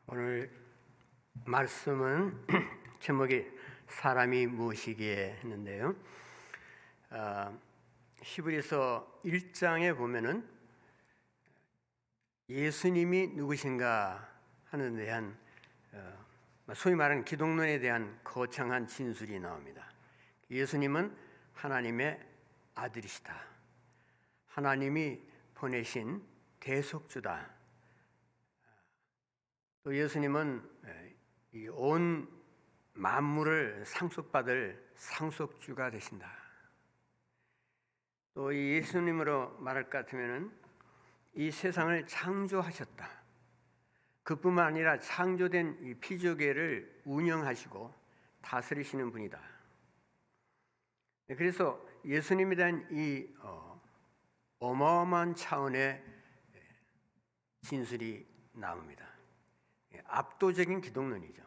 오늘 말씀은 제목이 사람이 무엇이기에 했는데요. 히브리서 1장에 보면은 예수님이 누구신가 하는 데 대한 소위 말하는 기독론에 대한 거창한 진술이 나옵니다. 예수님은 하나님의 아들이시다. 하나님이 보내신 대속주다. 또 예수님은 이 온 만물을 상속받을 상속주가 되신다. 또 이 예수님으로 말할 것 같으면은 이 세상을 창조하셨다. 그뿐만 아니라 창조된 이 피조계를 운영하시고 다스리시는 분이다. 그래서 예수님에 대한 이 어마어마한 차원의 진술이 나옵니다. 압도적인 기독론이죠.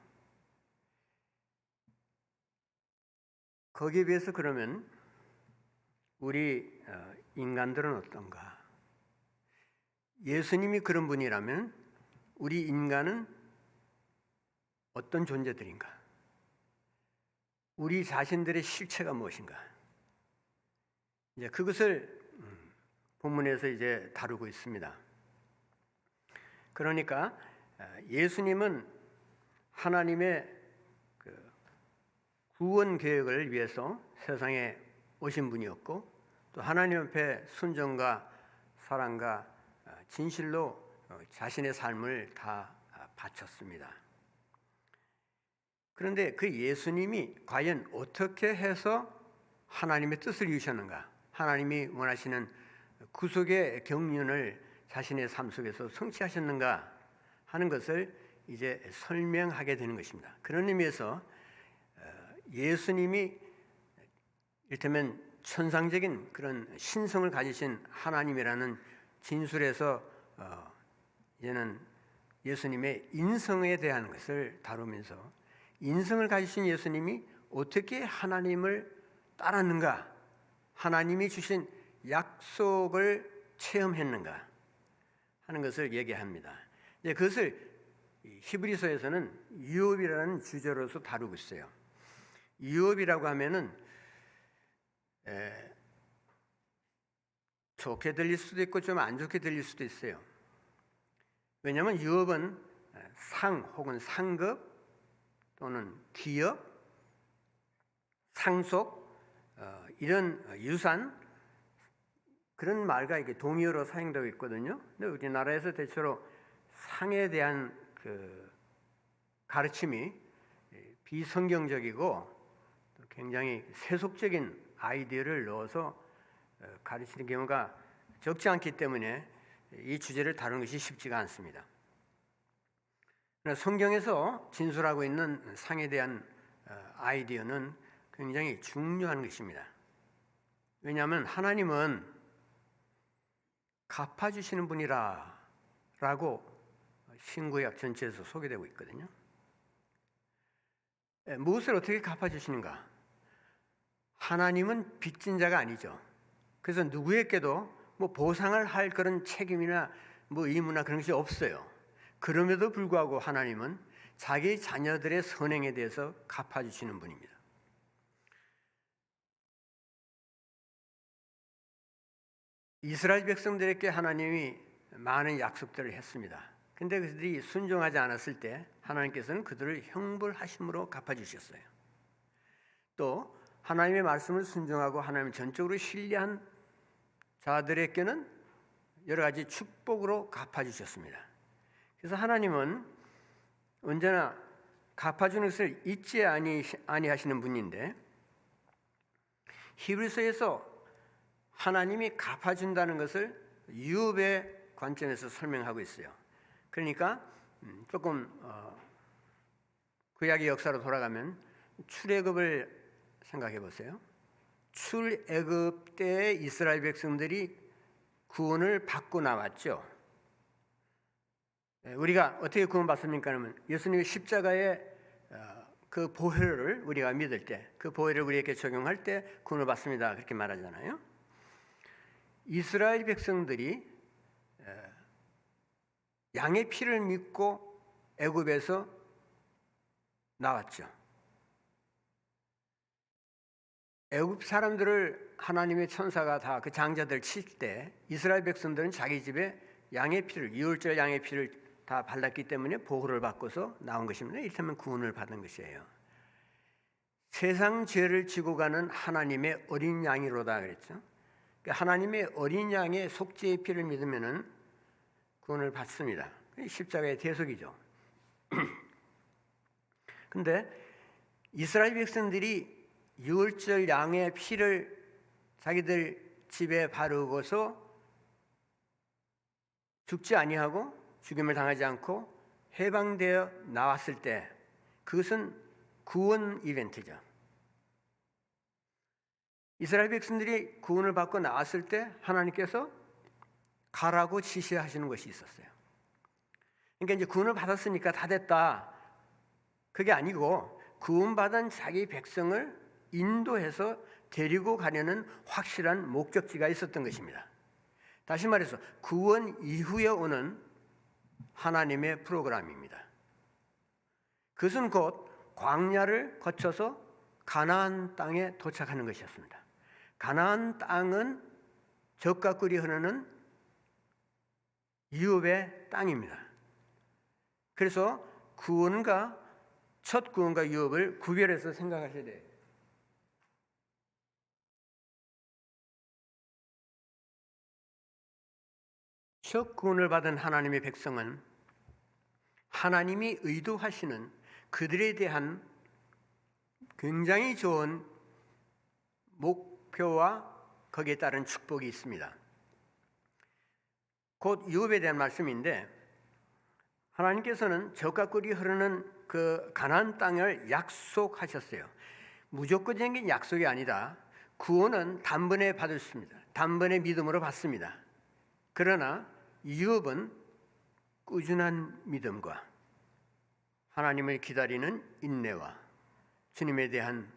거기에 비해서 그러면 우리 인간들은 어떤가? 예수님이 그런 분이라면 우리 인간은 어떤 존재들인가? 우리 자신들의 실체가 무엇인가? 이제 그것을 본문에서 이제 다루고 있습니다. 그러니까 예수님은 하나님의 그 구원 계획을 위해서 세상에 오신 분이었고, 또 하나님 앞에 순종과 사랑과 진실로 자신의 삶을 다 바쳤습니다. 그런데 그 예수님이 과연 어떻게 해서 하나님의 뜻을 이루셨는가? 하나님이 원하시는 구속의 경륜을 자신의 삶 속에서 성취하셨는가 하는 것을 이제 설명하게 되는 것입니다. 그런 의미에서 예수님이 이를테면 천상적인 그런 신성을 가지신 하나님이라는 진술에서 이제는 예수님의 인성에 대한 것을 다루면서 인성을 가지신 예수님이 어떻게 하나님을 따랐는가, 하나님이 주신 약속을 체험했는가 하는 것을 얘기합니다. 그것을 히브리서에서는 유업이라는 주제로서 다루고 있어요. 유업이라고 하면은 좋게 들릴 수도 있고 좀 안 좋게 들릴 수도 있어요. 왜냐하면 유업은 상 혹은 상급 또는 기업, 상속 이런 유산 그런 말과 이게 동의어로 사용되고 있거든요. 근데 우리나라에서 대체로 상에 대한 그 가르침이 비성경적이고 굉장히 세속적인 아이디어를 넣어서 가르치는 경우가 적지 않기 때문에 이 주제를 다루는 것이 쉽지가 않습니다. 그러나 성경에서 진술하고 있는 상에 대한 아이디어는 굉장히 중요한 것입니다. 왜냐하면 하나님은 갚아주시는 분이라고 신구약 전체에서 소개되고 있거든요. 무엇을 어떻게 갚아주시는가? 하나님은 빚진 자가 아니죠. 그래서 누구에게도 뭐 보상을 할 그런 책임이나 뭐 의무나 그런 것이 없어요. 그럼에도 불구하고 하나님은 자기 자녀들의 선행에 대해서 갚아주시는 분입니다. 이스라엘 백성들에게 하나님이 많은 약속들을 했습니다. 근데 그들이 순종하지 않았을 때 하나님께서는 그들을 형벌하심으로 갚아주셨어요. 또 하나님의 말씀을 순종하고 하나님을 전적으로 신뢰한 자들에게는 여러 가지 축복으로 갚아주셨습니다. 그래서 하나님은 언제나 갚아주는 것을 잊지 아니하시는 분인데, 히브리서에서 하나님이 갚아준다는 것을 유업의 관점에서 설명하고 있어요. 그러니까 조금 구약의 역사로 돌아가면 출애굽을 생각해 보세요. 출애굽 때 이스라엘 백성들이 구원을 받고 나왔죠. 우리가 어떻게 구원받습니까? 하면 예수님의 십자가의 그 보혈을 우리가 믿을 때, 그 보혈을 우리에게 적용할 때 구원을 받습니다. 그렇게 말하잖아요. 이스라엘 백성들이 양의 피를 믿고 애굽에서 나왔죠. 애굽 사람들을 하나님의 천사가 다 그 장자들 칠 때 이스라엘 백성들은 자기 집에 양의 피를, 유월절 양의 피를 다 발랐기 때문에 보호를 받고서 나온 것입니다. 이를테면 구원을 받은 것이에요. 세상 죄를 지고 가는 하나님의 어린 양이로다 그랬죠. 하나님의 어린 양의 속죄의 피를 믿으면은 구원을 받습니다. 십자가의 대속이죠. 근데 이스라엘 백성들이 유월절 양의 피를 자기들 집에 바르고서 죽지 아니하고 죽임을 당하지 않고 해방되어 나왔을 때 그것은 구원 이벤트죠. 이스라엘 백성들이 구원을 받고 나왔을 때 하나님께서 가라고 지시하시는 것이 있었어요. 그러니까 이제 구원을 받았으니까 다 됐다. 그게 아니고 구원받은 자기 백성을 인도해서 데리고 가려는 확실한 목적지가 있었던 것입니다. 다시 말해서 구원 이후에 오는 하나님의 프로그램입니다. 그것은 곧 광야를 거쳐서 가나안 땅에 도착하는 것이었습니다. 가나안 땅은 젖과 꿀이 흐르는 유업의 땅입니다. 그래서 첫 구원과 유업을 구별해서 생각하셔야 돼요. 첫 구원을 받은 하나님의 백성은 하나님이 의도하시는 그들에 대한 굉장히 좋은 목표와 거기에 따른 축복이 있습니다. 곧 유업에 대한 말씀인데 하나님께서는 젖과 꿀이 흐르는 그 가나안 땅을 약속하셨어요. 무조건적인 약속이 아니다. 구원은 단번에 받았습니다. 단번에 믿음으로 받습니다. 그러나 유업은 꾸준한 믿음과 하나님을 기다리는 인내와 주님에 대한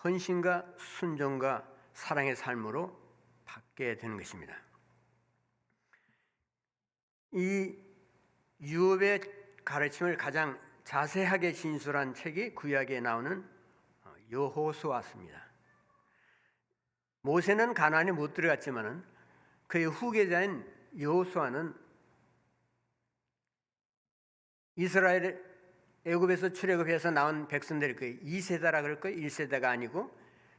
헌신과 순종과 사랑의 삶으로 받게 되는 것입니다. 이 유업의 가르침을 가장 자세하게 진술한 책이 구약에 나오는 여호수아서입니다. 모세는 가나안에 못 들어갔지만은 그의 후계자인 여호수아는 이스라엘 애굽에서 출애굽해서 나온 백성들이 그 2세대라 그럴 거예요. 1세대가 아니고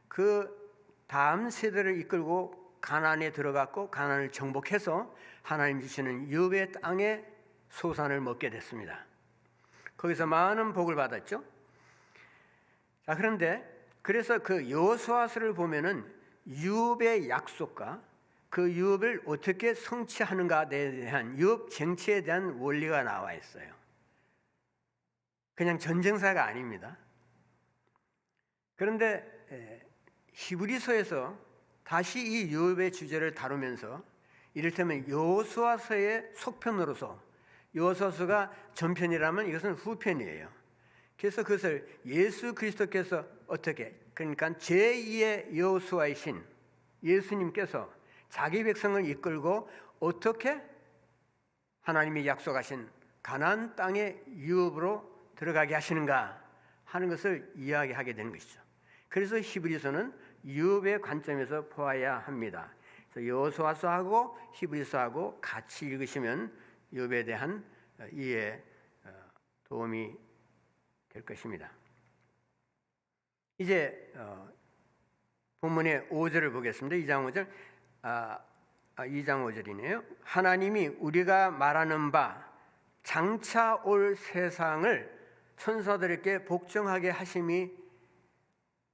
그 다음 세대를 이끌고 가나안에 들어갔고 가나안을 정복해서 하나님 주시는 유업의 땅의 소산을 먹게 됐습니다. 거기서 많은 복을 받았죠. 자, 그런데 그래서 그 여호수아서를 보면은 유업의 약속과 그 유업을 어떻게 성취하는가에 대한 유업 정치에 대한 원리가 나와 있어요. 그냥 전쟁사가 아닙니다. 그런데 히브리서에서 다시 이 유업의 주제를 다루면서 이를테면 여호수아서의 속편으로서 여호수아서가 전편이라면 이것은 후편이에요. 그래서 그것을 예수 그리스도께서 어떻게 그러니까 제2의 여호수아이신 예수님께서 자기 백성을 이끌고 어떻게 하나님이 약속하신 가나안 땅의 유업으로 들어가게 하시는가 하는 것을 이야기하게 되는 것이죠. 그래서 히브리서는 유업의 관점에서 보아야 합니다. 그래서 여호수아서하고 히브리서하고 같이 읽으시면 유업에 대한 이해에 도움이 될 것입니다. 이제 본문의 5절을 보겠습니다. 2장 5절. 2장 5절이네요. 하나님이 우리가 말하는 바 장차 올 세상을 천사들에게 복종하게 하심이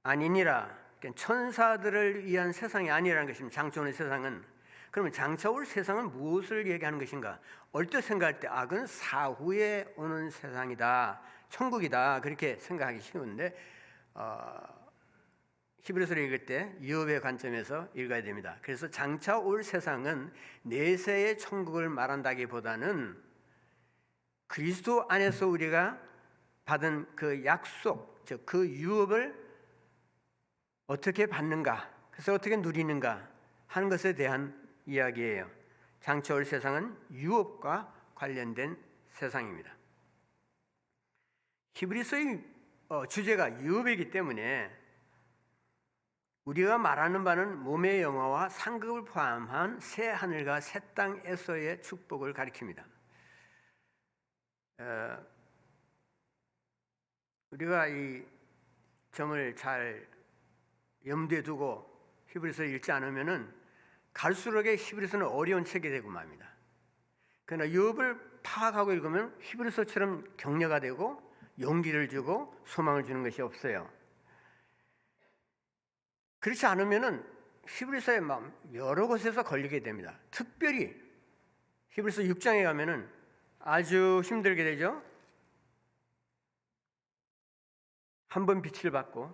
아니니라. 그러니까 천사들을 위한 세상이 아니라는 것입니다. 장차 오는 세상은. 그러면 장차 올 세상은 무엇을 얘기하는 것인가? 얼뜻 생각할 때 그건 사후에 오는 세상이다. 천국이다. 그렇게 생각하기 쉬운데 히브리서를 읽을 때 유업의 관점에서 읽어야 됩니다. 그래서 장차 올 세상은 내세의 천국을 말한다기보다는 그리스도 안에서 우리가 받은 그 약속, 즉 그 유업을 어떻게 받는가, 그래서 어떻게 누리는가 하는 것에 대한 이야기예요. 장차 올 세상은 유업과 관련된 세상입니다. 히브리서의 주제가 유업이기 때문에 우리가 말하는 바는 몸의 영화와 상급을 포함한 새 하늘과 새 땅에서의 축복을 가리킵니다. 우리가 이 점을 잘 염두에 두고 히브리서를 읽지 않으면은 갈수록 히브리서는 어려운 책이 되고 맙니다. 그러나 유업을 파악하고 읽으면 히브리서처럼 격려가 되고 용기를 주고 소망을 주는 것이 없어요. 그렇지 않으면은 히브리서에 여러 곳에서 걸리게 됩니다. 특별히 히브리서 6장에 가면은 아주 힘들게 되죠. 한 번 빛을 받고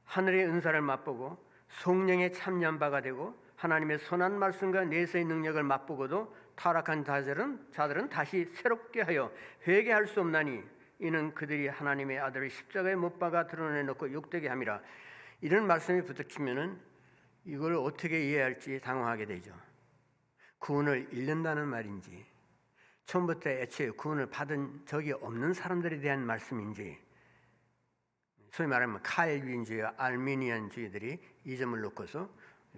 하늘의 은사를 맛보고 성령의 참여한 바가 되고 하나님의 선한 말씀과 내세의 능력을 맛보고도 타락한 자들은 다시 새롭게 하여 회개할 수 없나니 이는 그들이 하나님의 아들을 십자가에 못 박아 드러내놓고 욕되게 함이라. 이런 말씀이 부딪히면은 이걸 어떻게 이해할지 당황하게 되죠. 구원을 잃는다는 말인지, 처음부터 애초에 구원을 받은 적이 없는 사람들에 대한 말씀인지, 소위 말하면 칼빈주의와 알미니안주의들이 이 점을 놓고서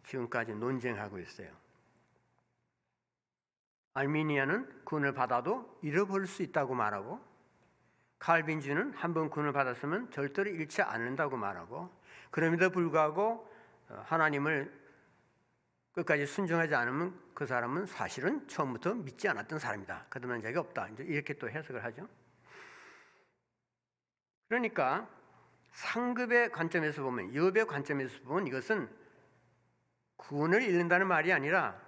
지금까지 논쟁하고 있어요. 알미니안은 구원을 받아도 잃어버릴 수 있다고 말하고, 칼빈주의는 한번 구원을 받았으면 절대로 잃지 않는다고 말하고, 그럼에도 불구하고 하나님을 끝까지 순종하지 않으면 그 사람은 사실은 처음부터 믿지 않았던 사람이다. 거듭난 적이 없다. 이제 이렇게 또 해석을 하죠. 그러니까 상급의 관점에서 보면, 유업의 관점에서 보면 이것은 구원을 잃는다는 말이 아니라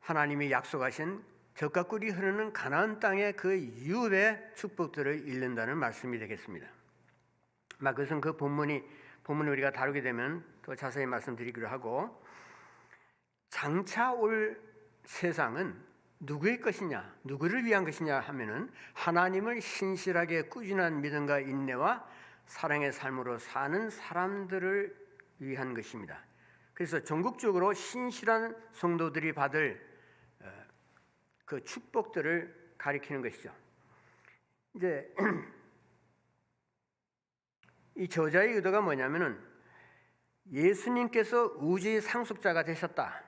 하나님이 약속하신 젖과 꿀이 흐르는 가나안 땅의 그 유업의 축복들을 잃는다는 말씀이 되겠습니다. 그것은 그 본문을 우리가 다루게 되면 더 자세히 말씀드리기로 하고, 장차 올 세상은 누구의 것이냐, 누구를 위한 것이냐 하면은 하나님을 신실하게 꾸준한 믿음과 인내와 사랑의 삶으로 사는 사람들을 위한 것입니다. 그래서 전국적으로 신실한 성도들이 받을 그 축복들을 가리키는 것이죠. 이제 이 저자의 의도가 뭐냐면은 예수님께서 우주의 상속자가 되셨다.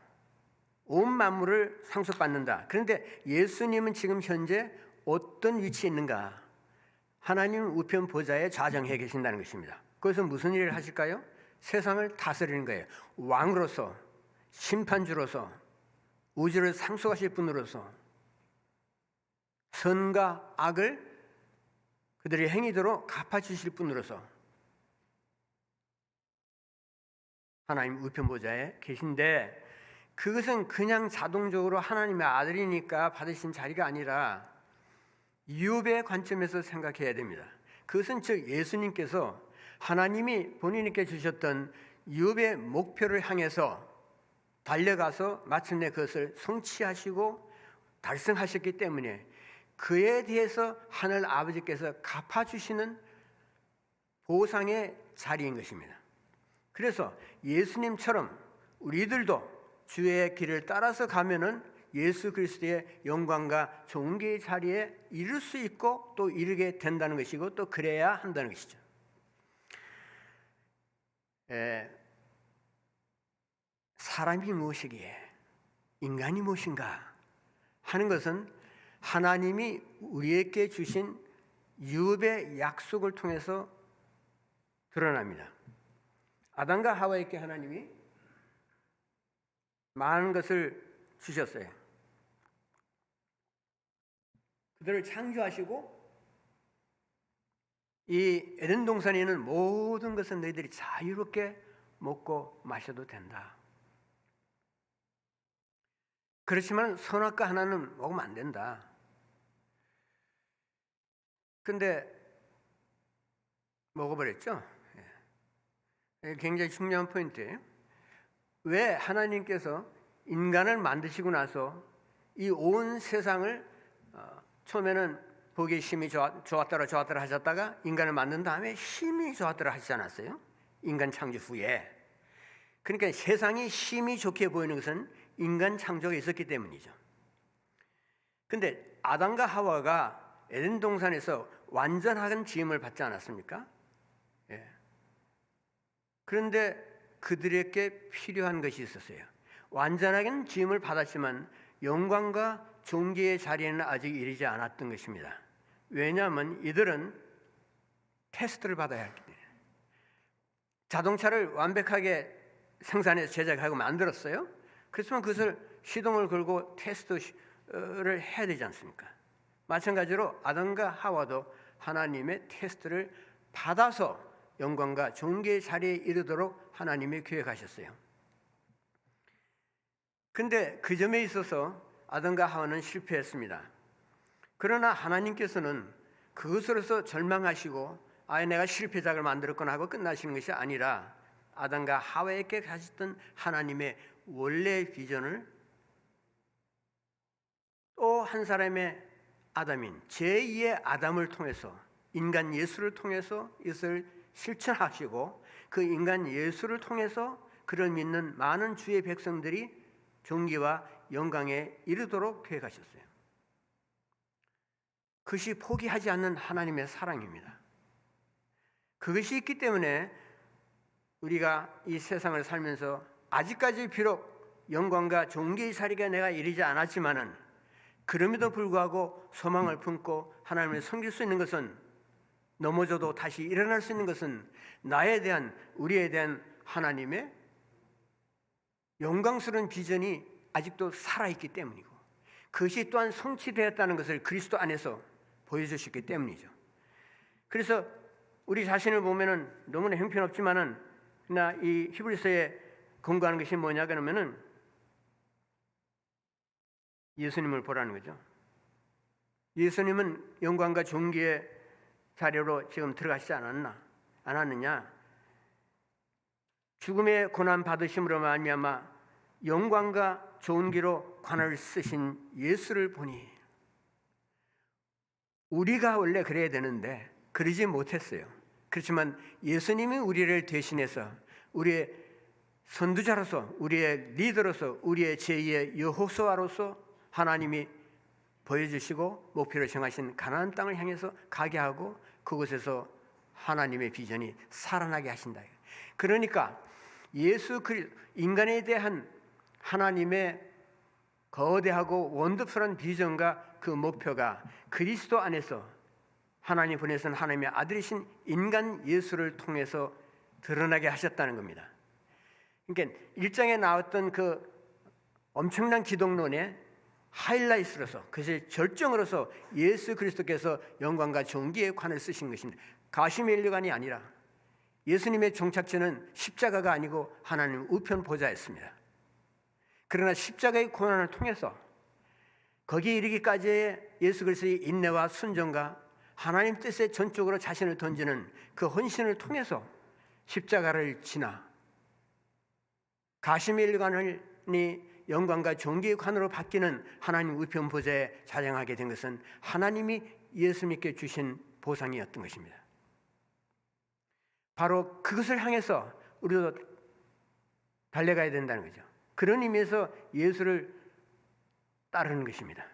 온 만물을 상속받는다. 그런데 예수님은 지금 현재 어떤 위치에 있는가? 하나님 우편 보좌에 좌정해 계신다는 것입니다. 그래서 무슨 일을 하실까요? 세상을 다스리는 거예요. 왕으로서, 심판주로서, 우주를 상속하실 분으로서 선과 악을 그들의 행위대로 갚아주실 분으로서 하나님 우편 보좌에 계신데, 그것은 그냥 자동적으로 하나님의 아들이니까 받으신 자리가 아니라 유업의 관점에서 생각해야 됩니다. 그것은 즉 예수님께서 하나님이 본인에게 주셨던 유업의 목표를 향해서 달려가서 마침내 그것을 성취하시고 달성하셨기 때문에 그에 대해서 하늘 아버지께서 갚아주시는 보상의 자리인 것입니다. 그래서 예수님처럼 우리들도 주의 길을 따라서 가면은 예수 그리스도의 영광과 존귀의 자리에 이룰 수 있고 또 이르게 된다는 것이고, 또 그래야 한다는 것이죠. 사람이 무엇이기에 인간이 무엇인가 하는 것은 하나님이 우리에게 주신 유업의 약속을 통해서 드러납니다. 아담과 하와에게 하나님이 많은 것을 주셨어요. 그들을 창조하시고 이 에덴 동산에 있는 모든 것은 너희들이 자유롭게 먹고 마셔도 된다. 그렇지만 선악과 하나는 먹으면 안 된다. 근데 먹어버렸죠. 굉장히 중요한 포인트예요. 왜 하나님께서 인간을 만드시고 나서 이 온 세상을 처음에는 보기 힘이 좋았더라 하셨다가 인간을 만든 다음에 힘이 좋았더라 하시지 않았어요? 인간 창조 후에. 그러니까 세상이 힘이 좋게 보이는 것은 인간 창조가 있었기 때문이죠. 근데 아담과 하와가 에덴 동산에서 완전한 지음을 받지 않았습니까? 예. 그런데 그들에게 필요한 것이 있었어요. 완전하게 지음을 받았지만 영광과 존귀의 자리에는 아직 이르지 않았던 것입니다. 왜냐하면 이들은 테스트를 받아야 했기 때문에. 자동차를 완벽하게 생산해서 제작하고 만들었어요. 그렇지만 그것을 시동을 걸고 테스트를 해야 되지 않습니까? 마찬가지로 아담과 하와도 하나님의 테스트를 받아서 영광과 존귀의 자리에 이르도록 하나님이 계획하셨어요. 근데 그 점에 있어서 아담과 하와는 실패했습니다. 그러나 하나님께서는 그것으로서 절망하시고 내가 실패작을 만들었거나 하고 끝나시는 것이 아니라 아담과 하와에게 가졌던 하나님의 원래의 비전을 또 한 사람의 아담인 제2의 아담을 통해서 인간 예수를 통해서 이것을 실천하시고 그 인간 예수를 통해서 그를 믿는 많은 주의 백성들이 존귀와 영광에 이르도록 계획하셨어요. 그것이 포기하지 않는 하나님의 사랑입니다. 그것이 있기 때문에 우리가 이 세상을 살면서 아직까지 비록 영광과 존귀의 자리가 내가 이르지 않았지만은 그럼에도 불구하고 소망을 품고 하나님을 섬길 수 있는 것은, 넘어져도 다시 일어날 수 있는 것은 나에 대한, 우리에 대한 하나님의 영광스러운 비전이 아직도 살아있기 때문이고, 그것이 또한 성취되었다는 것을 그리스도 안에서 보여주셨기 때문이죠. 그래서 우리 자신을 보면은 너무나 형편없지만은, 나 이 히브리서에 공부하는 것이 뭐냐 그러면은 예수님을 보라는 거죠. 예수님은 영광과 존귀의 자리로 지금 들어가시지 않았느냐? 죽음의 고난 받으심으로 말미암아 영광과 존귀로 관을 쓰신 예수를 보니, 우리가 원래 그래야 되는데 그러지 못했어요. 그렇지만 예수님이 우리를 대신해서 우리의 선두자로서, 우리의 리더로서, 우리의 제2의 여호수아로서 하나님이 보여주시고 목표를 정하신 가나안 땅을 향해서 가게 하고 그곳에서 하나님의 비전이 살아나게 하신다. 그러니까 인간에 대한 하나님의 거대하고 원더풀한 비전과 그 목표가 그리스도 안에서 하나님 보내신 하나님의 아들이신 인간 예수를 통해서 드러나게 하셨다는 겁니다. 그러니까 1장에 나왔던 그 엄청난 기독론의 하이라이트로서, 그것의 절정으로서 예수 그리스도께서 영광과 존귀의 관을 쓰신 것입니다. 가시멜리관이 아니라 예수님의 종착지는 십자가가 아니고 하나님 우편 보좌였습니다. 그러나 십자가의 고난을 통해서 거기에 이르기까지의 예수 그리스도의 인내와 순종과 하나님 뜻에 전적으로 자신을 던지는 그 헌신을 통해서 십자가를 지나 가시멜리관이 영광과 존귀의 관으로 바뀌는 하나님 우편 보좌에 자정하게 된 것은 하나님이 예수님께 주신 보상이었던 것입니다. 바로 그것을 향해서 우리도 달려가야 된다는 거죠. 그런 의미에서 예수를 따르는 것입니다.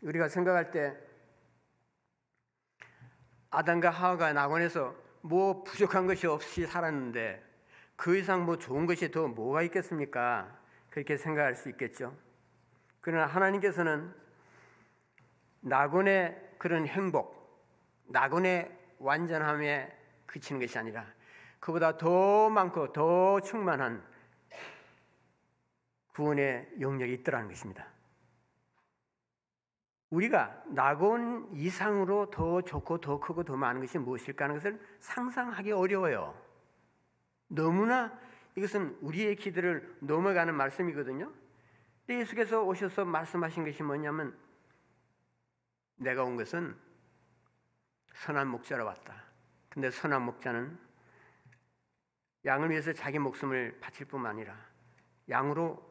우리가 생각할 때 아담과 하와가 낙원에서 뭐 부족한 것이 없이 살았는데 그 이상 뭐 좋은 것이 더 뭐가 있겠습니까? 그렇게 생각할 수 있겠죠. 그러나 하나님께서는 낙원의 그런 행복, 낙원의 완전함에 그치는 것이 아니라 그보다 더 많고 더 충만한 구원의 영역이 있더라는 것입니다. 우리가 낙원 이상으로 더 좋고 더 크고 더 많은 것이 무엇일까 하는 것을 상상하기 어려워요. 너무나 이것은 우리의 기대를 넘어가는 말씀이거든요. 근데 예수께서 오셔서 말씀하신 것이 뭐냐면, 내가 온 것은 선한 목자로 왔다. 근데 선한 목자는 양을 위해서 자기 목숨을 바칠 뿐만 아니라 양으로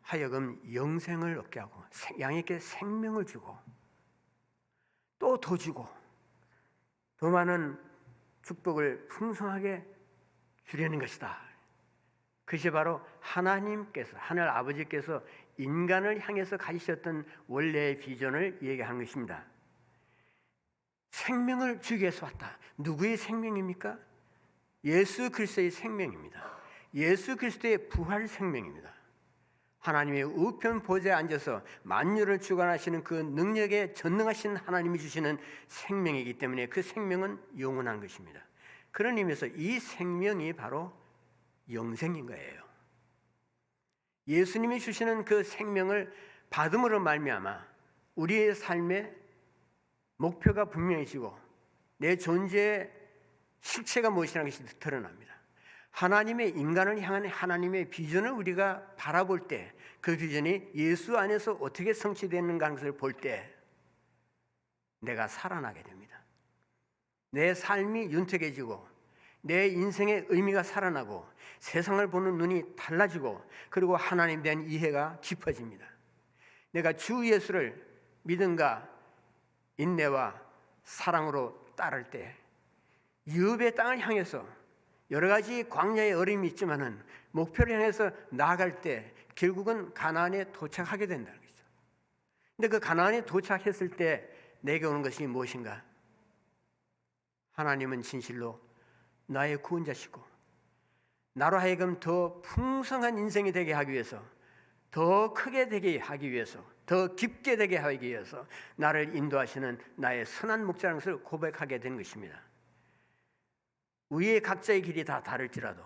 하여금 영생을 얻게 하고 양에게 생명을 주고 또 더 주고 더 많은 축복을 풍성하게 주려는 것이다. 그것이 바로 하나님께서, 하늘 아버지께서 인간을 향해서 가지셨던 원래의 비전을 얘기하는 것입니다. 생명을 주기 위해서 왔다. 누구의 생명입니까? 예수 그리스도의 생명입니다. 예수 그리스도의 부활 생명입니다. 하나님의 우편 보좌에 앉아서 만유를 주관하시는 그 능력에 전능하신 하나님이 주시는 생명이기 때문에 그 생명은 영원한 것입니다. 그런 의미에서 이 생명이 바로 영생인 거예요. 예수님이 주시는 그 생명을 받음으로 말미암아 우리의 삶의 목표가 분명해지고 내 존재의 실체가 무엇이라는 것이 드러납니다. 하나님의 인간을 향한 하나님의 비전을 우리가 바라볼 때 그 비전이 예수 안에서 어떻게 성취되는가 하는 것을 볼 때 내가 살아나게 됩니다. 내 삶이 윤택해지고 내 인생의 의미가 살아나고 세상을 보는 눈이 달라지고 그리고 하나님에 대한 이해가 깊어집니다. 내가 주 예수를 믿음과 인내와 사랑으로 따를 때 유업의 땅을 향해서 여러 가지 광야의 어려움이 있지만은 목표를 향해서 나아갈 때 결국은 가나안에 도착하게 된다는 거죠. 근데 그 가나안에 도착했을 때 내게 오는 것이 무엇인가? 하나님은 진실로 나의 구원자시고 나로 하여금 더 풍성한 인생이 되게 하기 위해서, 더 크게 되게 하기 위해서, 더 깊게 되게 하기 위해서 나를 인도하시는 나의 선한 목자라는 것을 고백하게 된 것입니다. 우리의 각자의 길이 다 다를지라도,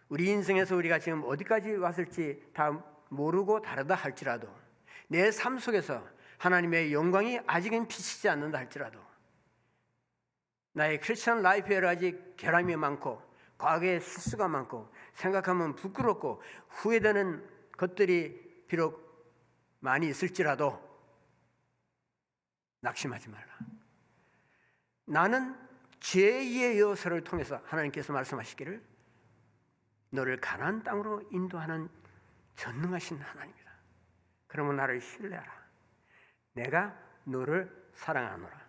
우리 인생에서 우리가 지금 어디까지 왔을지 다 모르고 다르다 할지라도, 내 삶 속에서 하나님의 영광이 아직은 비치지 않는다 할지라도, 나의 크리스천 라이프에 여러 가지 결함이 많고 과거에 실수가 많고 생각하면 부끄럽고 후회되는 것들이 비록 많이 있을지라도 낙심하지 말라. 나는 제2의 여서를 통해서 하나님께서 말씀하시기를 너를 가나안 땅으로 인도하는 전능하신 하나님이다. 그러면 나를 신뢰하라. 내가 너를 사랑하노라.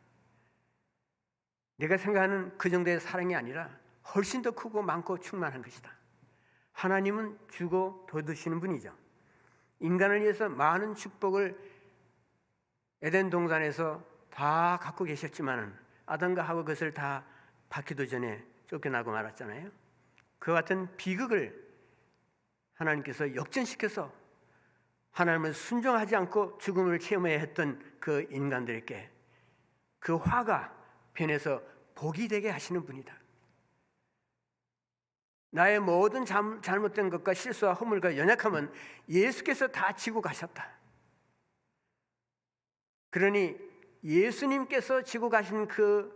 내가 생각하는 그 정도의 사랑이 아니라 훨씬 더 크고 많고 충만한 것이다. 하나님은 주고 돋우시는 분이죠. 인간을 위해서 많은 축복을 에덴 동산에서 다 갖고 계셨지만은 아담과 하와 그것을 다 받기도 전에 쫓겨나고 말았잖아요. 그 같은 비극을 하나님께서 역전시켜서 하나님을 순종하지 않고 죽음을 체험해야 했던 그 인간들에게 그 화가 변해서 복이 되게 하시는 분이다. 나의 모든 잘못된 것과 실수와 허물과 연약함은 예수께서 다 지고 가셨다. 그러니 예수님께서 지고 가신 그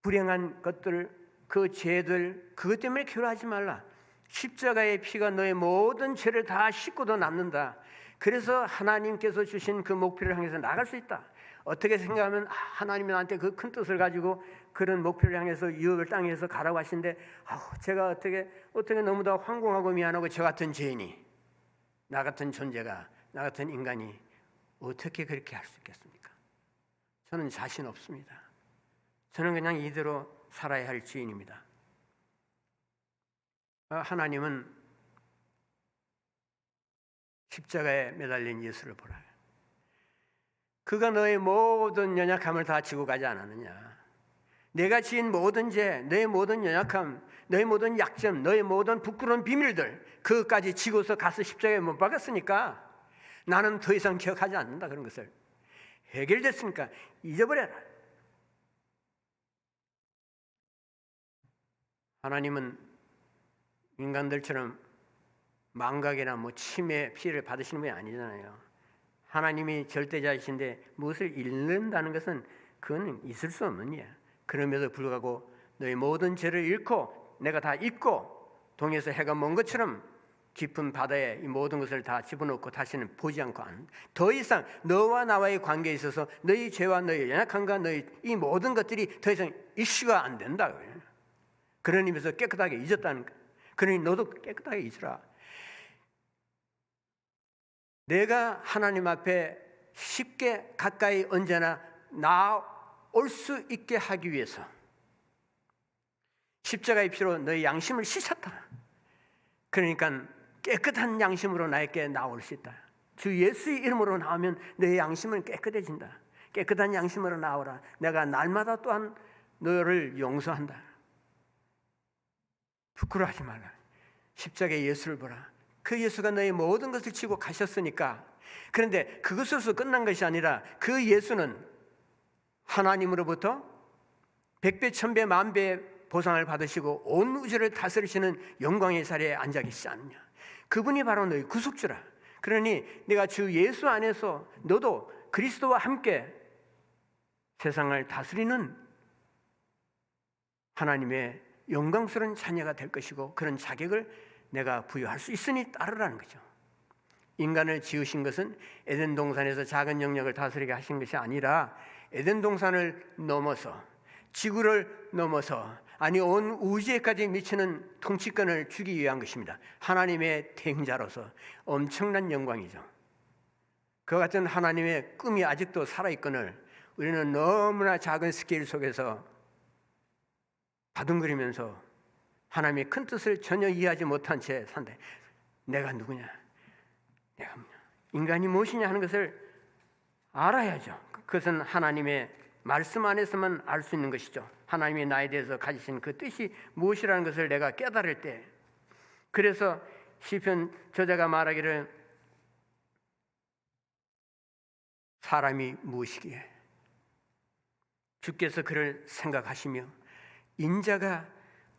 불행한 것들, 그 죄들, 그것 때문에 괴로워하지 말라. 십자가의 피가 너의 모든 죄를 다 씻고도 남는다. 그래서 하나님께서 주신 그 목표를 향해서 나갈 수 있다. 어떻게 생각하면 하나님이 나한테 그 큰 뜻을 가지고 그런 목표를 향해서 유업을 땅에서 가라고 하시는데 제가 어떻게 너무나 황공하고 미안하고 저 같은 죄인이, 나 같은 존재가, 나 같은 인간이 어떻게 그렇게 할 수 있겠습니까? 저는 자신 없습니다. 저는 그냥 이대로 살아야 할 주인입니다. 하나님은 십자가에 매달린 예수를 보라. 그가 너의 모든 연약함을 다 지고 가지 않았느냐? 내가 지은 모든 죄, 너의 모든 연약함, 너의 모든 약점, 너의 모든 부끄러운 비밀들, 그것까지 지고서 가서 십자가에 못 박았으니까 나는 더 이상 기억하지 않는다. 그런 것을 해결됐으니까 잊어버려라. 하나님은 인간들처럼 망각이나 치매 피해를 받으시는 분이 아니잖아요. 하나님이 절대자이신데 무엇을 잃는다는 것은 그건 있을 수 없는 일이야. 그럼에도 불구하고 너희 모든 죄를 잃고 내가 다 잊고 동에서 해가 먼 것처럼 깊은 바다에 이 모든 것을 다 집어넣고 다시는 보지 않고 더 이상 너와 나와의 관계에 있어서 너희 죄와 너희 연약함과 너희 이 모든 것들이 더 이상 이슈가 안 된다. 그런 의미에서 깨끗하게 잊었다는 거야. 그러니 너도 깨끗하게 잊으라. 내가 하나님 앞에 쉽게 가까이 언제나 나올 수 있게 하기 위해서 십자가의 피로 너의 양심을 씻었다. 그러니까 깨끗한 양심으로 나에게 나올 수 있다. 주 예수의 이름으로 나오면 너의 양심은 깨끗해진다. 깨끗한 양심으로 나오라. 내가 날마다 또한 너를 용서한다. 부끄러워하지 말라. 십자가에 예수를 보라. 그 예수가 너의 모든 것을 지고 가셨으니까. 그런데 그것으로서 끝난 것이 아니라 그 예수는 하나님으로부터 100배, 1000배, 10,000배의 보상을 받으시고 온 우주를 다스리시는 영광의 자리에 앉아 계시지 않느냐. 그분이 바로 너의 구속주라. 그러니 네가 주 예수 안에서 너도 그리스도와 함께 세상을 다스리는 하나님의 영광스러운 자녀가 될 것이고, 그런 자격을 내가 부여할 수 있으니 따르라는 거죠. 인간을 지으신 것은 에덴 동산에서 작은 영역을 다스리게 하신 것이 아니라 에덴 동산을 넘어서, 지구를 넘어서, 아니 온 우주에까지 미치는 통치권을 주기 위한 것입니다. 하나님의 대행자로서 엄청난 영광이죠. 그와 같은 하나님의 꿈이 아직도 살아있건을 우리는 너무나 작은 스케일 속에서 바둥거리면서 하나님의 큰 뜻을 전혀 이해하지 못한 채 산다. 내가 누구냐? 내가 뭐냐? 인간이 무엇이냐 하는 것을 알아야죠. 그것은 하나님의 말씀 안에서만 알 수 있는 것이죠. 하나님이 나에 대해서 가지신 그 뜻이 무엇이라는 것을 내가 깨달을 때, 그래서 시편 저자가 말하기를 사람이 무엇이기에 주께서 그를 생각하시며 인자가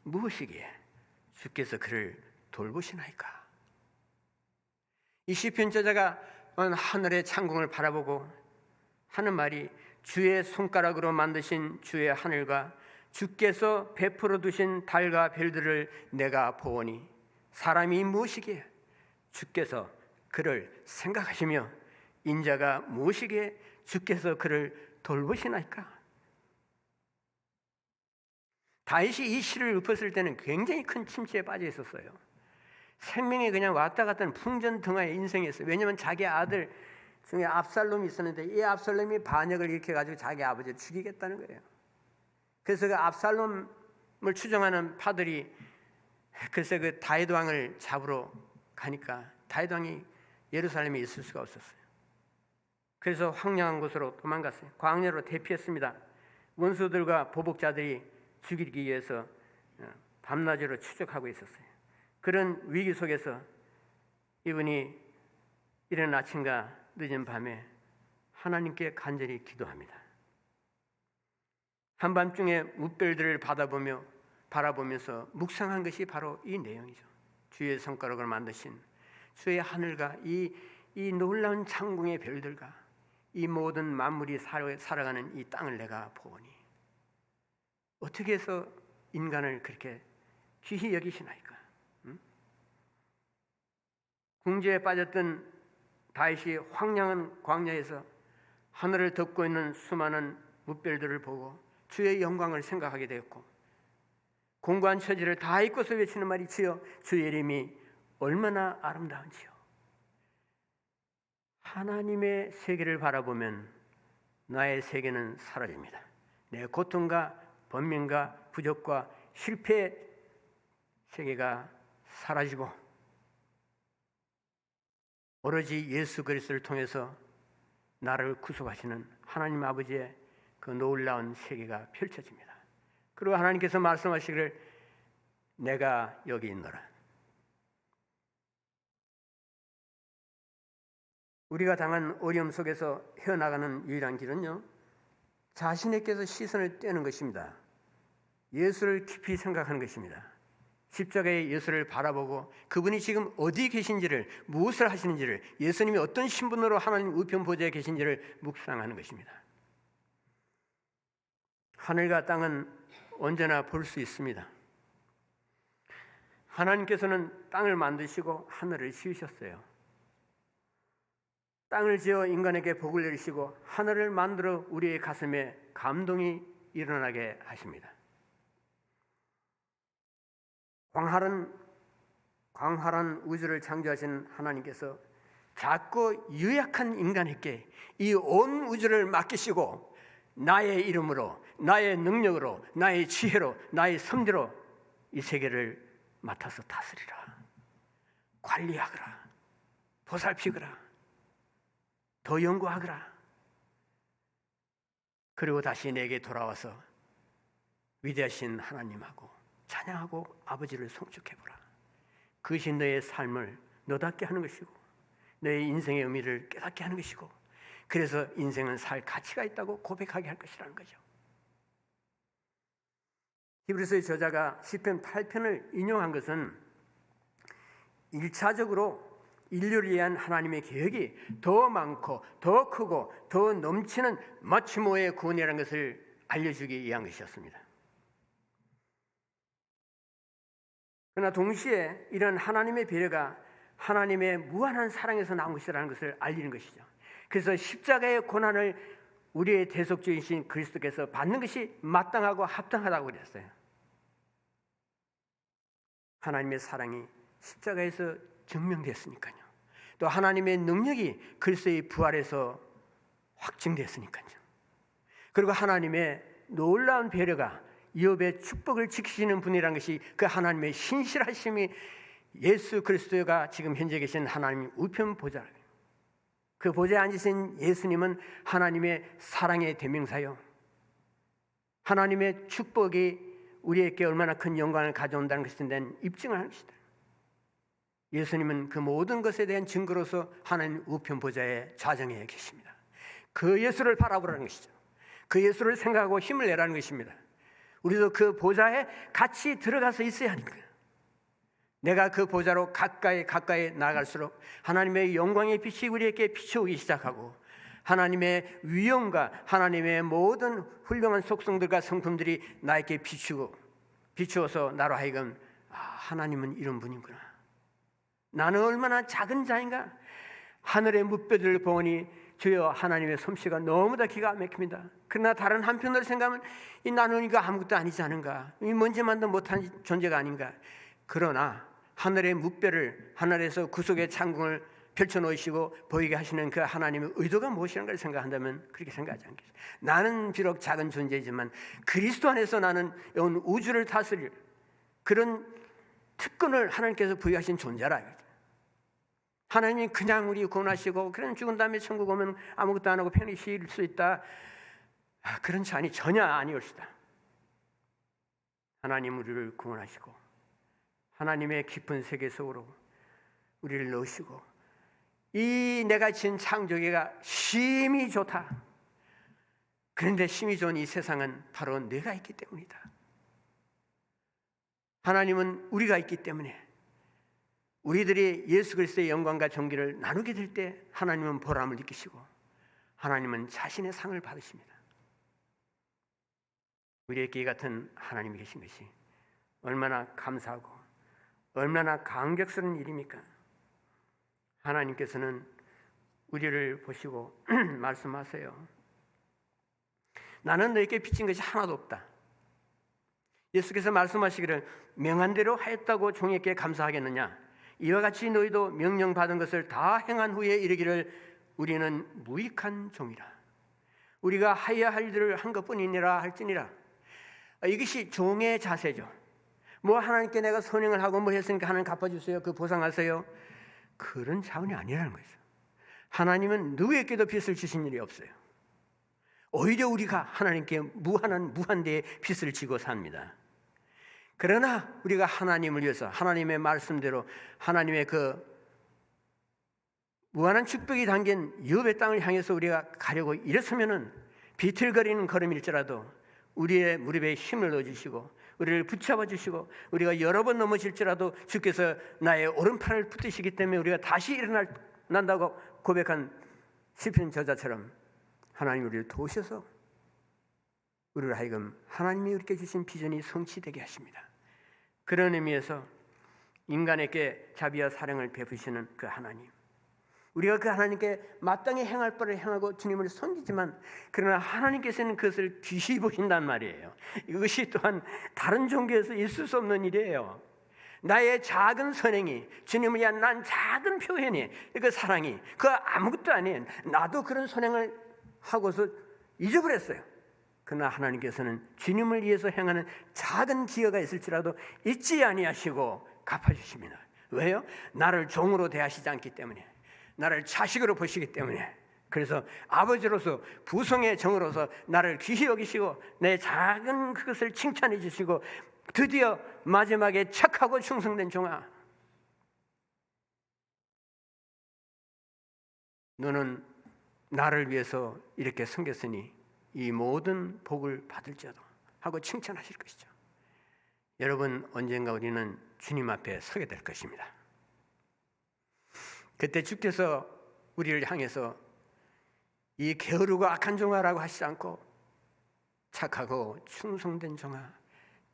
무엇이기에 주께서 그를 돌보시나이까. 이 시편 저자가 하늘의 창공을 바라보고 하는 말이, 주의 손가락으로 만드신 주의 하늘과 주께서 베풀어 두신 달과 별들을 내가 보오니 사람이 무엇이기에 주께서 그를 생각하시며 인자가 무엇이기에 주께서 그를 돌보시나이까. 다윗이 이 시를 읊었을 때는 굉장히 큰 침체에 빠져 있었어요. 생명이 그냥 왔다 갔다 하는 풍전등화의 인생이었어요. 왜냐하면 자기 아들 중에 압살롬이 있었는데 이 압살롬이 반역을 일으켜가지고 자기 아버지를 죽이겠다는 거예요. 그래서 그 압살롬을 추종하는 파들이 글쎄 그 다윗 왕을 잡으러 가니까 다윗 왕이 예루살렘에 있을 수가 없었어요. 그래서 황량한 곳으로 도망갔어요. 광야로 대피했습니다. 원수들과 보복자들이 죽이기 위해서 밤낮으로 추적하고 있었어요. 그런 위기 속에서 이분이 이른 아침과 늦은 밤에 하나님께 간절히 기도합니다. 한밤중에 뭇별들을 바라보면서 묵상한 것이 바로 이 내용이죠. 주의 손가락으로 만드신 주의 하늘과 이 놀라운 창궁의 별들과 이 모든 만물이 살아가는 이 땅을 내가 보니 어떻게 해서 인간을 그렇게 귀히 여기시나이까. 궁지에 빠졌던 다윗이 황량한 광야에서 하늘을 덮고 있는 수많은 뭇별들을 보고 주의 영광을 생각하게 되었고, 공고한 처지를 다 잊고서 외치는 말이, 주여 주의 이름이 얼마나 아름다운지요. 하나님의 세계를 바라보면 나의 세계는 사라집니다. 내 고통과 번민과 부족과 실패의 세계가 사라지고 오로지 예수 그리스도를 통해서 나를 구속하시는 하나님 아버지의 그 놀라운 세계가 펼쳐집니다. 그리고 하나님께서 말씀하시기를 내가 여기 있노라. 우리가 당한 어려움 속에서 헤어나가는 유일한 길은요, 자신에게서 시선을 떼는 것입니다. 예수를 깊이 생각하는 것입니다. 십자가의 예수를 바라보고 그분이 지금 어디 계신지를, 무엇을 하시는지를, 예수님이 어떤 신분으로 하나님 우편 보좌에 계신지를 묵상하는 것입니다. 하늘과 땅은 언제나 볼 수 있습니다. 하나님께서는 땅을 만드시고 하늘을 지으셨어요. 땅을 지어 인간에게 복을 내리시고 하늘을 만들어 우리의 가슴에 감동이 일어나게 하십니다. 광활한 우주를 창조하신 하나님께서 작고 유약한 인간에게 이 온 우주를 맡기시고 나의 이름으로, 나의 능력으로, 나의 지혜로, 나의 섭리로 이 세계를 맡아서 다스리라. 관리하거라, 보살피거라, 더 연구하거라. 그리고 다시 내게 돌아와서 위대하신 하나님하고 찬양하고 아버지를 송축해보라. 그것이 너의 삶을 너답게 하는 것이고 너의 인생의 의미를 깨닫게 하는 것이고, 그래서 인생은 살 가치가 있다고 고백하게 할 것이라는 거죠. 히브리서의 저자가 시편 8편을 인용한 것은 1차적으로 인류를 위한 하나님의 계획이 더 많고 더 크고 더 넘치는 much more의 구원이라는 것을 알려주기 위한 것이었습니다. 그러나 동시에 이런 하나님의 배려가 하나님의 무한한 사랑에서 나온 것이라는 것을 알리는 것이죠. 그래서 십자가의 고난을 우리의 대속주이신 그리스도께서 받는 것이 마땅하고 합당하다고 그랬어요. 하나님의 사랑이 십자가에서 증명됐으니까요. 또 하나님의 능력이 그리스도의 부활에서 확증됐으니까요. 그리고 하나님의 놀라운 배려가 이업의 축복을 지키시는 분이라는 것이 그 하나님의 신실하심이 예수 그리스도가 지금 현재 계신 하나님 우편 보좌, 그 보좌에 앉으신 예수님은 하나님의 사랑의 대명사요, 하나님의 축복이 우리에게 얼마나 큰 영광을 가져온다는 것에 대한 입증을 하는 것이다. 예수님은 그 모든 것에 대한 증거로서 하나님 우편 보좌에 좌정해 계십니다. 그 예수를 바라보라는 것이죠. 그 예수를 생각하고 힘을 내라는 것입니다. 우리도 그 보좌에 같이 들어가서 있어야 하는 거예요. 내가 그 보좌로 가까이 나아갈수록 하나님의 영광의 빛이 우리에게 비춰오기 시작하고, 하나님의 위엄과 하나님의 모든 훌륭한 속성들과 성품들이 나에게 비추어서 나로 하여금 하나님은 이런 분이구나, 나는 얼마나 작은 자인가, 하늘의 무뼈들을 보니 주여 하나님의 솜씨가 너무나 기가 막힙니다. 그러나 다른 한편으로 생각하면 나는 이거 아무것도 아니지 않은가, 이 먼지만도 못한 존재가 아닌가. 그러나 하늘의 무뼈를 하늘에서 구속의 창궁을 펼쳐놓으시고 보이게 하시는 그 하나님의 의도가 무엇이라는 걸 생각한다면 그렇게 생각하지 않겠어요. 나는 비록 작은 존재지만 그리스도 안에서 나는 온 우주를 다스릴 그런 특권을 하나님께서 부여하신 존재라. 하나님이 그냥 우리 구원하시고 그런 죽은 다음에 천국 오면 아무것도 안 하고 편히 쉴 수 있다, 그런 차 전혀 아니올시다. 하나님 우리를 구원하시고 하나님의 깊은 세계 속으로 우리를 넣으시고, 이 내가 지은 창조계가 심히 좋다. 그런데 심히 좋은 이 세상은 바로 내가 있기 때문이다. 하나님은 우리가 있기 때문에 우리들이 예수 그리스도의 영광과 존귀를 나누게 될 때 하나님은 보람을 느끼시고 하나님은 자신의 상을 받으십니다. 우리에게 이 같은 하나님이 계신 것이 얼마나 감사하고 얼마나 감격스러운 일입니까? 하나님께서는 우리를 보시고 말씀하세요. 나는 너에게 빚진 것이 하나도 없다. 예수께서 말씀하시기를 명한 대로 하였다고 종에게 감사하겠느냐, 이와 같이 너희도 명령받은 것을 다 행한 후에 이르기를 우리는 무익한 종이라. 우리가 하여야 할 일을 한 것뿐이니라 할지니라. 이것이 종의 자세죠. 뭐 하나님께 내가 선행을 하고 뭐 했으니까 하나님 갚아주세요, 그 보상하세요, 그런 차원이 아니라는 거죠. 하나님은 누구에게도 빚을 주신 일이 없어요. 오히려 우리가 하나님께 무한대의 빚을 지고 삽니다. 그러나 우리가 하나님을 위해서 하나님의 말씀대로 하나님의 그 무한한 축복이 담긴 유업의 땅을 향해서 우리가 가려고 일어서면은 비틀거리는 걸음일지라도 우리의 무릎에 힘을 넣어주시고 우리를 붙잡아 주시고, 우리가 여러 번 넘어질지라도 주께서 나의 오른팔을 붙드시기 때문에 우리가 다시 일어난다고 고백한 시편 저자처럼 하나님 우리를 도우셔서 우리를 하여금 하나님이 우리에게 주신 비전이 성취되게 하십니다. 그런 의미에서 인간에게 자비와 사랑을 베푸시는 그 하나님, 우리가 그 하나님께 마땅히 행할 바를 행하고 주님을 섬기지만, 그러나 하나님께서는 그것을 귀시 보신단 말이에요. 이것이 또한 다른 종교에서 있을 수 없는 일이에요. 나의 작은 선행이 주님을 위한 난 작은 표현이, 그 사랑이 그 아무것도 아닌 나도 그런 선행을 하고서 잊어버렸어요. 그러나 하나님께서는 주님을 위해서 행하는 작은 기여가 있을지라도 잊지 아니하시고 갚아주십니다. 왜요? 나를 종으로 대하시지 않기 때문에, 나를 자식으로 보시기 때문에. 그래서 아버지로서 부성의 정으로서 나를 귀히 여기시고 내 작은 그것을 칭찬해 주시고, 드디어 마지막에 착하고 충성된 종아, 너는 나를 위해서 이렇게 섬겼으니 이 모든 복을 받을지어다 하고 칭찬하실 것이죠. 여러분, 언젠가 우리는 주님 앞에 서게 될 것입니다. 그때 주께서 우리를 향해서 이 게으르고 악한 종아라고 하시지 않고 착하고 충성된 종아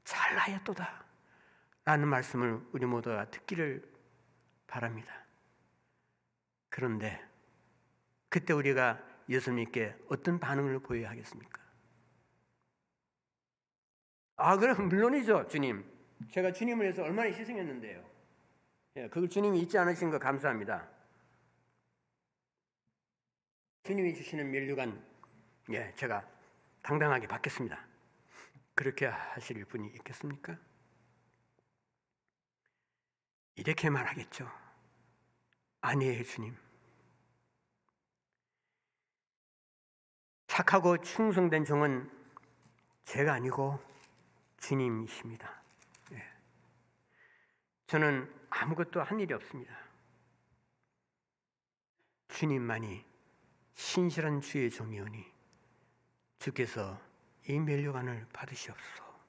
잘하였도다 라는 말씀을 우리 모두가 듣기를 바랍니다. 그런데 그때 우리가 예수님께 어떤 반응을 보여야 하겠습니까? 그럼 물론이죠. 주님, 제가 주님을 위해서 얼마나 희생했는데요. 그걸 주님이 잊지 않으신 거 감사합니다. 주님이 주시는 면류관, 제가 당당하게 받겠습니다. 그렇게 하실 분이 있겠습니까? 이렇게 말하겠죠. 아니에요, 주님. 착하고 충성된 종은 제가 아니고 주님이십니다. 저는 아무것도 한 일이 없습니다. 주님만이 신실한 주의 종이오니 주께서 이 면류관을 받으시옵소서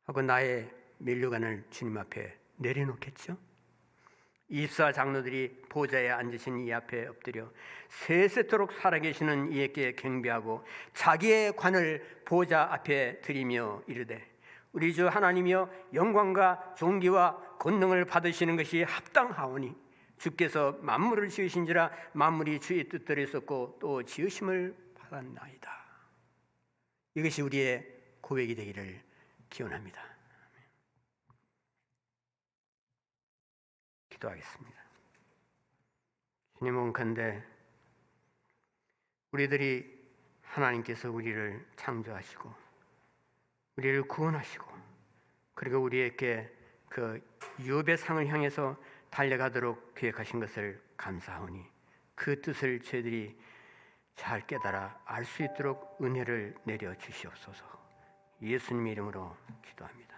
하고 나의 면류관을 주님 앞에 내려놓겠죠. 24 장로들이 보좌에 앉으신 이 앞에 엎드려 세세토록 살아계시는 이에게 경배하고 자기의 관을 보좌 앞에 드리며 이르되, 우리 주 하나님이여, 영광과 존귀와 권능을 받으시는 것이 합당하오니 주께서 만물을 지으신지라 만물이 주의 뜻대로 있었고 또 지으심을 받았나이다. 이것이 우리의 고백이 되기를 기원합니다. 기도하겠습니다. 주님, 원컨대 우리들이 하나님께서 우리를 창조하시고 우리를 구원하시고 그리고 우리에게 그 유업의 상을 향해서 달려가도록 계획하신 것을 감사하오니 그 뜻을 저희들이 잘 깨달아 알 수 있도록 은혜를 내려 주시옵소서. 예수님의 이름으로 기도합니다.